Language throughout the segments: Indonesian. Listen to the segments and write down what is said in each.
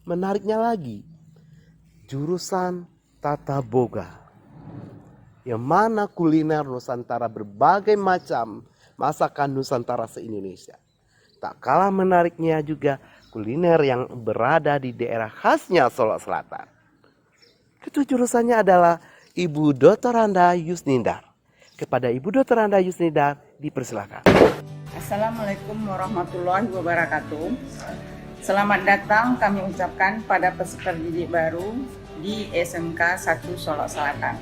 menariknya lagi, jurusan Tata Boga, yang mana kuliner Nusantara berbagai macam masakan Nusantara se-Indonesia. Tak kalah menariknya juga kuliner yang berada di daerah khasnya Solo Selatan. Ketua jurusannya adalah Ibu Dr. Randa Yusnindar. Kepada Ibu Dr. Randa Yusnindar dipersilakan. Assalamualaikum warahmatullahi wabarakatuh. Selamat datang kami ucapkan pada peserta didik baru di SMK 1 Solo Selatan.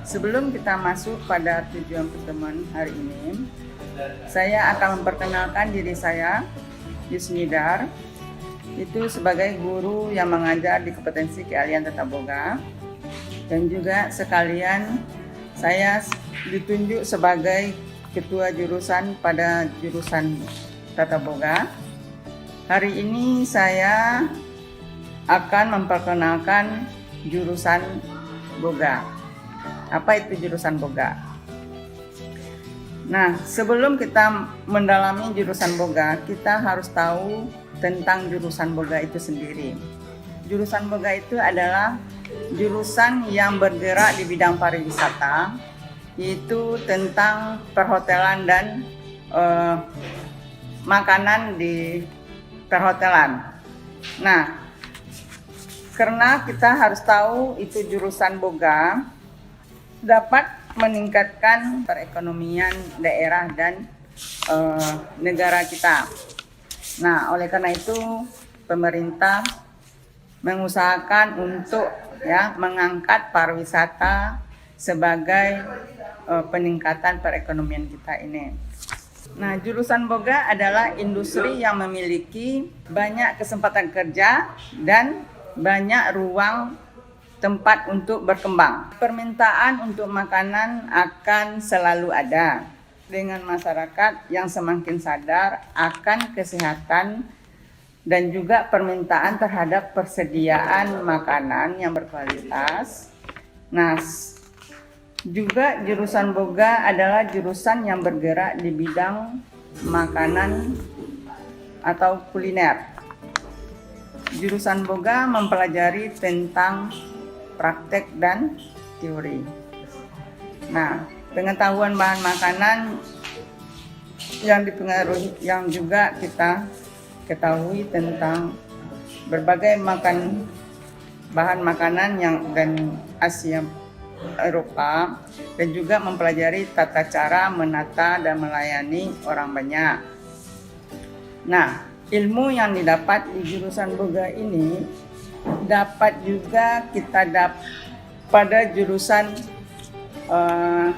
Sebelum kita masuk pada tujuan pertemuan hari ini, saya akan memperkenalkan diri saya, Yusnindar, itu sebagai guru yang mengajar di kompetensi keahlian Tata Boga, dan juga sekalian saya ditunjuk sebagai ketua jurusan pada jurusan Tata Boga. Hari ini saya akan memperkenalkan jurusan Boga. Apa itu jurusan Boga? Nah, sebelum kita mendalami jurusan Boga, kita harus tahu tentang jurusan Boga itu sendiri. Jurusan Boga itu adalah jurusan yang bergerak di bidang pariwisata, yaitu tentang perhotelan dan makanan di perhotelan. Nah, karena kita harus tahu itu jurusan Boga dapat meningkatkan perekonomian daerah dan negara kita. Nah, oleh karena itu pemerintah mengusahakan untuk mengangkat pariwisata sebagai peningkatan perekonomian kita ini. Nah, jurusan Boga adalah industri yang memiliki banyak kesempatan kerja dan banyak ruang tempat untuk berkembang. Permintaan untuk makanan akan selalu ada dengan masyarakat yang semakin sadar akan kesehatan dan juga permintaan terhadap persediaan makanan yang berkualitas. Nah, juga jurusan Boga adalah jurusan yang bergerak di bidang makanan atau kuliner. Jurusan Boga mempelajari tentang praktek dan teori. Nah, pengetahuan bahan makanan yang dipengaruhi, yang juga kita ketahui tentang berbagai bahan makanan yang dan Asia Eropa, dan juga mempelajari tata cara menata dan melayani orang banyak. Nah, ilmu yang didapat di jurusan Boga ini dapat juga kita pada jurusan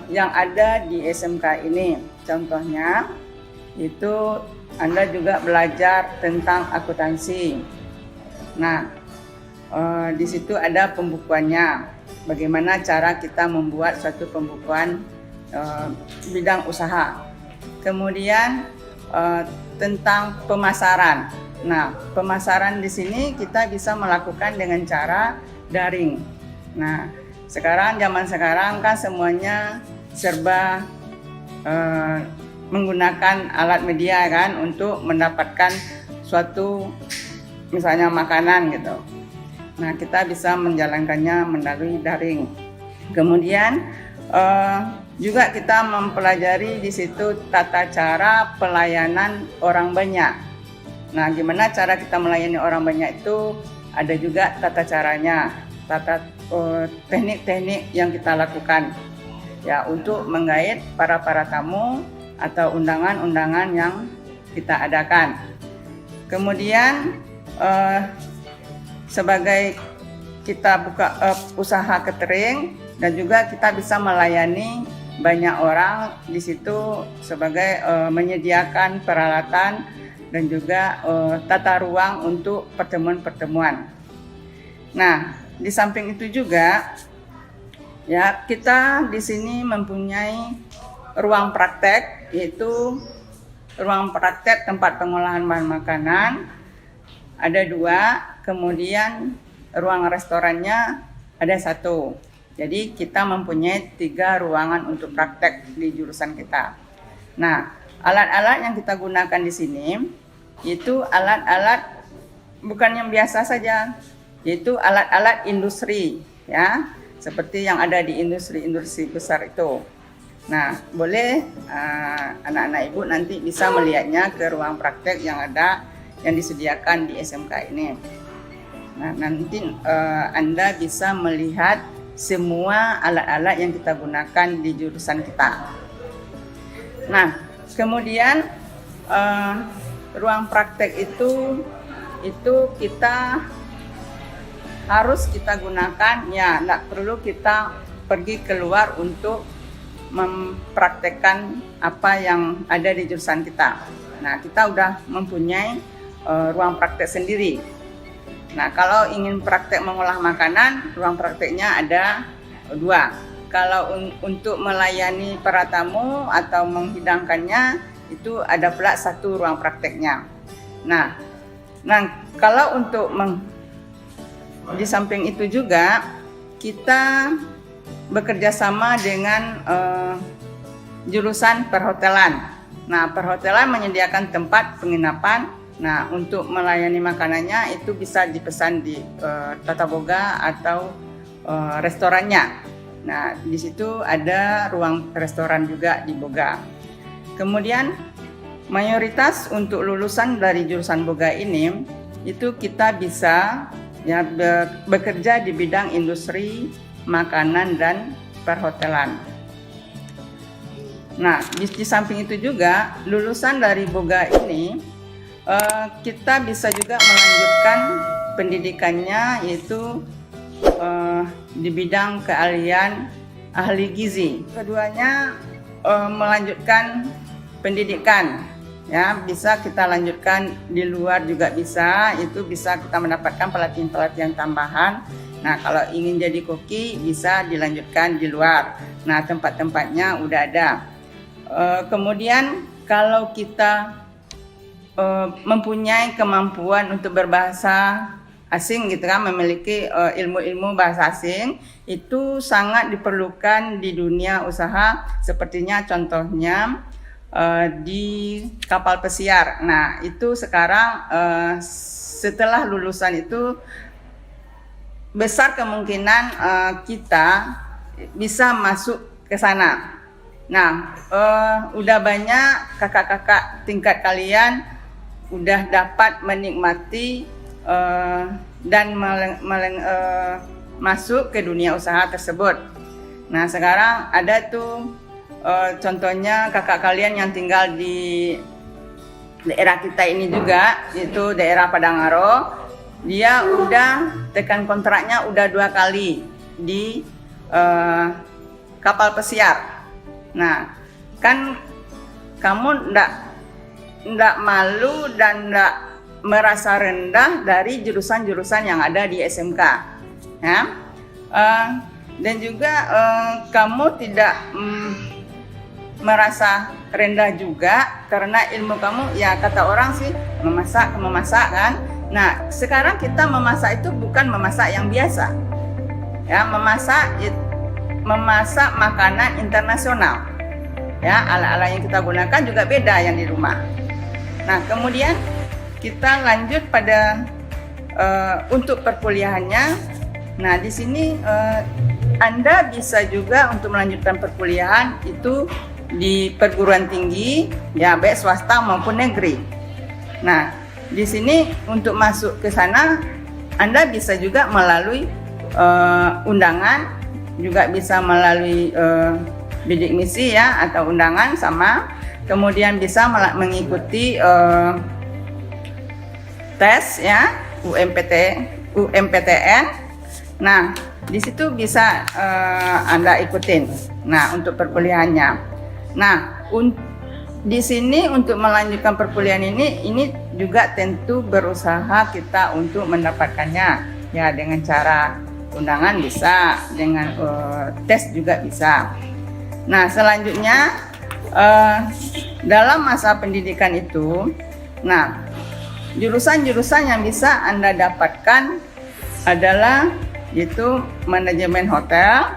yang ada di SMK ini. Contohnya itu Anda juga belajar tentang akuntansi. Nah, di situ ada pembukuannya. Bagaimana cara kita membuat suatu pembukuan bidang usaha. Kemudian tentang pemasaran. Nah, pemasaran di sini kita bisa melakukan dengan cara daring. Nah, zaman sekarang kan semuanya serba menggunakan alat media kan untuk mendapatkan suatu misalnya makanan gitu. Nah, kita bisa menjalankannya melalui daring. Kemudian juga kita mempelajari di situ tata cara pelayanan orang banyak. Nah, gimana cara kita melayani orang banyak itu ada juga tata caranya, teknik-teknik yang kita lakukan ya untuk menggait para tamu atau undangan-undangan yang kita adakan. Kemudian sebagai kita buka usaha catering, dan juga kita bisa melayani banyak orang di situ sebagai menyediakan peralatan dan juga tata ruang untuk pertemuan-pertemuan. Nah, di samping itu juga ya kita di sini mempunyai ruang praktek, yaitu ruang praktek tempat pengolahan bahan makanan ada 2, kemudian ruang restorannya ada 1. Jadi kita mempunyai 3 ruangan untuk praktek di jurusan kita. Nah, alat-alat yang kita gunakan di sini itu alat-alat bukan yang biasa saja, yaitu alat-alat industri ya, seperti yang ada di industri-industri besar itu. Nah, boleh anak-anak ibu nanti bisa melihatnya ke ruang praktek yang ada yang disediakan di SMK ini. Nah, nanti Anda bisa melihat semua alat-alat yang kita gunakan di jurusan kita. Nah, kemudian ruang praktek itu kita harus kita gunakan, ya, tidak perlu kita pergi keluar untuk mempraktekkan apa yang ada di jurusan kita. Nah, kita udah mempunyai ruang praktek sendiri. Nah, kalau ingin praktek mengolah makanan, ruang prakteknya ada 2. Kalau untuk melayani para tamu atau menghidangkannya, itu ada pula 1 ruang prakteknya. Nah, kalau untuk di samping itu juga kita bekerja sama dengan jurusan perhotelan. Nah, perhotelan menyediakan tempat penginapan. Nah, untuk melayani makanannya itu bisa dipesan di Tata Boga atau restorannya. Nah, di situ ada ruang restoran juga di Boga. Kemudian mayoritas untuk lulusan dari jurusan Boga ini itu kita bisa ya bekerja di bidang industri makanan dan perhotelan. Nah, di samping itu juga lulusan dari Boga ini kita bisa juga melanjutkan pendidikannya, yaitu di bidang keahlian ahli gizi. Keduanya melanjutkan pendidikan, ya, bisa kita lanjutkan di luar juga bisa. Itu bisa kita mendapatkan pelatihan-pelatihan tambahan. Nah, kalau ingin jadi koki bisa dilanjutkan di luar. Nah, tempat-tempatnya udah ada. Kemudian kalau kita mempunyai kemampuan untuk berbahasa asing gitu kan, memiliki ilmu-ilmu bahasa asing, itu sangat diperlukan di dunia usaha, sepertinya contohnya di kapal pesiar. Nah, itu sekarang setelah lulusan itu besar kemungkinan kita bisa masuk ke sana. Nah, udah banyak kakak-kakak tingkat kalian udah dapat menikmati dan masuk ke dunia usaha tersebut. Nah, sekarang ada tuh contohnya kakak kalian yang tinggal di daerah kita ini juga, yaitu daerah Padangaro. Dia udah tekan kontraknya udah 2 kali di kapal pesiar. Nah, kan kamu ndak malu dan ndak merasa rendah dari jurusan-jurusan yang ada di SMK, ya. Dan juga kamu tidak merasa rendah juga karena ilmu kamu, ya kata orang sih memasak kan. Nah, sekarang kita memasak itu bukan memasak yang biasa, ya, memasak makanan internasional, ya. Alat-alat yang kita gunakan juga beda yang di rumah. Nah, kemudian kita lanjut pada untuk perkuliahannya. Nah, di sini Anda bisa juga untuk melanjutkan perkuliahan itu di perguruan tinggi, ya, baik swasta maupun negeri. Nah, di sini untuk masuk ke sana Anda bisa juga melalui undangan, juga bisa melalui bidik misi, ya, atau undangan sama. Kemudian bisa mengikuti tes, ya, UMPTN. Nah, di situ bisa Anda ikutin. Nah, untuk perkuliahannya. Nah, di sini untuk melanjutkan perkuliahan ini juga tentu berusaha kita untuk mendapatkannya, ya, dengan cara undangan bisa, dengan tes juga bisa. Nah, selanjutnya dalam masa pendidikan itu, nah, jurusan-jurusan yang bisa Anda dapatkan adalah yaitu manajemen hotel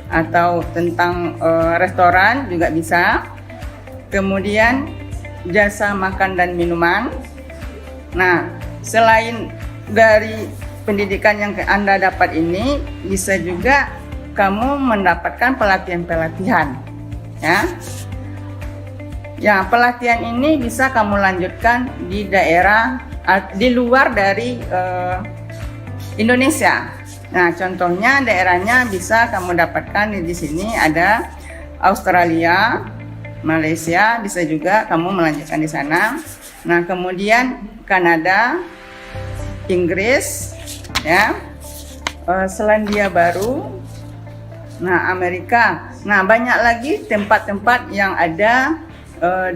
atau tentang restoran juga bisa. Kemudian jasa makan dan minuman. Nah, selain dari pendidikan yang Anda dapat ini bisa juga kamu mendapatkan pelatihan-pelatihan, ya. Ya, pelatihan ini bisa kamu lanjutkan di daerah di luar dari Indonesia. Nah, contohnya daerahnya bisa kamu dapatkan di sini ada Australia, Malaysia, bisa juga kamu melanjutkan di sana. Nah, kemudian Kanada, Inggris, ya, Selandia Baru, nah Amerika. Nah, banyak lagi tempat-tempat yang ada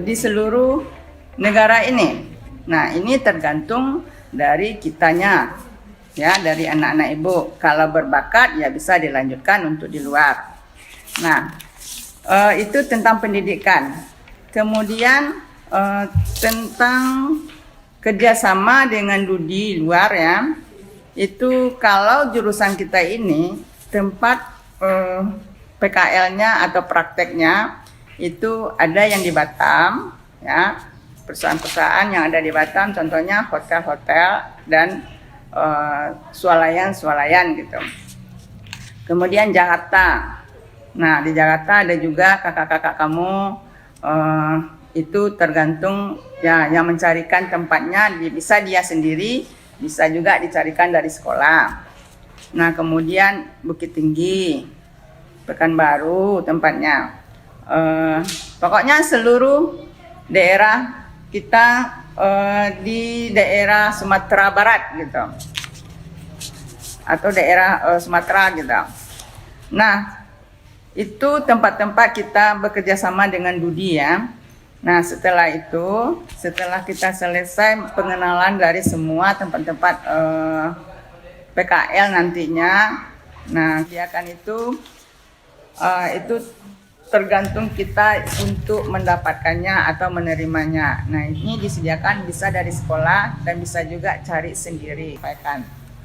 di seluruh negara ini. Nah, ini tergantung dari kitanya, ya, dari anak-anak ibu. Kalau berbakat ya bisa dilanjutkan untuk di luar. Nah, itu tentang pendidikan. Kemudian tentang kerjasama dengan studi luar, ya. Itu kalau jurusan kita ini tempat PKL-nya atau prakteknya itu ada yang di Batam, ya, perusahaan-perusahaan yang ada di Batam, contohnya hotel-hotel dan swalayan gitu. Kemudian Jakarta. Nah, di Jakarta ada juga kakak-kakak kamu, itu tergantung ya yang mencarikan tempatnya, bisa dia sendiri, bisa juga dicarikan dari sekolah. Nah, kemudian Bukit Tinggi, Pekanbaru tempatnya. Pokoknya seluruh daerah kita di daerah Sumatera Barat gitu, atau daerah Sumatera gitu. Nah, itu tempat-tempat kita bekerja sama dengan studi, ya. Nah, setelah itu, setelah kita selesai pengenalan dari semua tempat-tempat PKL nantinya, nah kegiatan itu tergantung kita untuk mendapatkannya atau menerimanya. Nah, ini disediakan bisa dari sekolah dan bisa juga cari sendiri.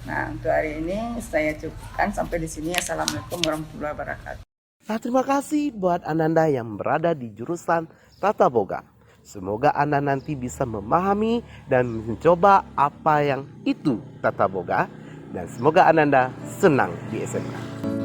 Nah, untuk hari ini saya cukupkan sampai di sini. Assalamualaikum warahmatullahi wabarakatuh. Nah, terima kasih buat Ananda yang berada di jurusan Tata Boga. Semoga Anda nanti bisa memahami dan mencoba apa yang itu Tata Boga. Dan semoga Ananda senang di SMK.